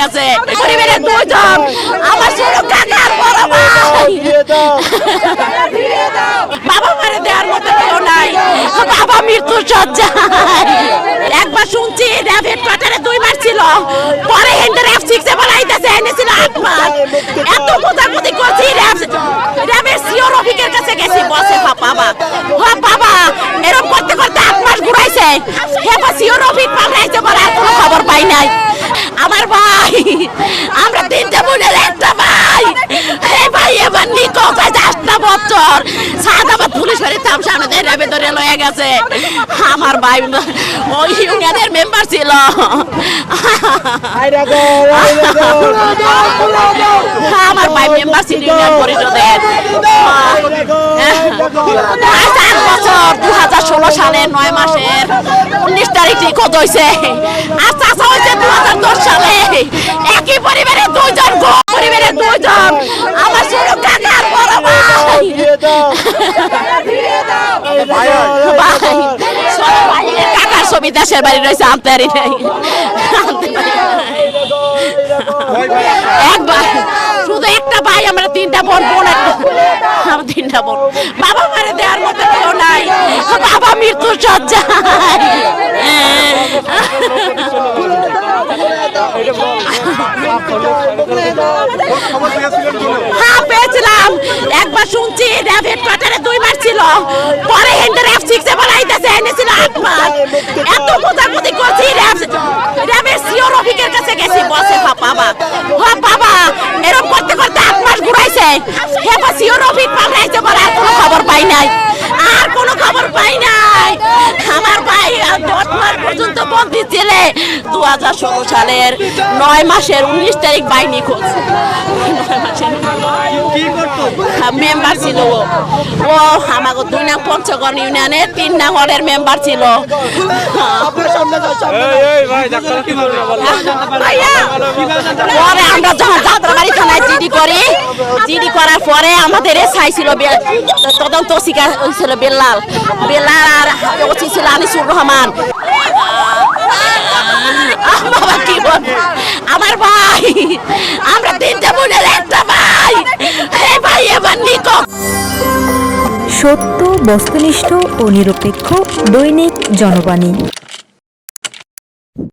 গেছে। পরিবারের দুজন আমার ছোট কাকার বড় ভাই, বাবা মারে দেওয়ার মতো কেউ নাই, বাবা মৃত্যুর শয্যায়। একবার শুনছি র্যাব হেডকোয়ার্টারে 2 মাস ছিল, পরে হেন্ডার F6 এ বানাইতেছে, এনেছিল 8 মাস। এত মোটামুটি করছি, র্যাবের সিও রফিকের কাছে গেছি, বসে বাবা এরকম করতে করতে 8 মাস ঘুরাইছে। এবার সিও রফিক পাঠাইছে, বলে আর কোনো খবর পাই নাই। আমার ভাই, আমরা 3 বোনের একটা ভাই, এই ভাই এবার নিখোঁজ হয়েছে 8টা বছর। সাদাবাদ পুলিশ বাড়ির থামসানোদের র্যাবে ধরে লয়ে গেছে। আমার ভাই ওই ইউনিয়নের মেম্বার ছিল। আমার ভাই মেম্বার ছিল ইউনিয়ন পরিষদের। 8 বছর 2016 সালের 9 মাসের 19 তারিখ নিখোঁজ হয়েছে। আর চাচা হয়েছে 2010 সালে। একই পরিবারের দুজন, পরিবারের দুজন আমার ছোট কাকার বড় ভাই। কাকার ছবি দেশের বাড়ি রয়েছে, আনতে পারি নাই। একবার শুধু একটা ভাই, আমরা 3টা বোন, আমার 3টা বোন। বাবা মারে দেওয়ার মতো কেউ নাই, বাবা মৃত্যুর শয্যায়। হ্যাঁ পেয়েছিলাম। একবার শুনছি র্যাব হেডকোয়ার্টারে 2 মাস ছিল, পরে হেন্ডার F6 এ বানাইতেছে, এনেছিল 8 মাস। এত মোটামুটি করছি, র্যাবের সিও রফিকের কাছে গেছি, বসে বাবা এরকম করতে করতে 8 মাস ঘুরাইছে। এবার সিও রফিক পাঠাইছে, বলে আর কোনো খবর পাই নাই, আর কোনো খবর পাই নাই। আমার ভাই 10 মাস পর্যন্ত বন্দী ছিলে। 2016 সালের 9 মাসের 19 তারিখ ভাই নিখোঁজ। 9 মাসের মেম্বার ছিল ও আমাকে 2 নং পঞ্চগড় ইউনিয়নের 3 নং ওয়ার্ডের মেম্বার ছিল। পরে আমরা যখন যাত্রাবাড়ি থানায় জিডি করার পরে আমাদের এসআই ছিল, তদন্ত ছিল বেল্লাল আর ওসি ছিল আনিসুর রহমান। বাবা কি বল, আমার ভাই, আমরা 3 বোনের একটা ভাই, এই ভাই এবার নিখোঁজ। সত্য, বস্তুনিষ্ঠ ও নিরপেক্ষ দৈনিক জনবাণী।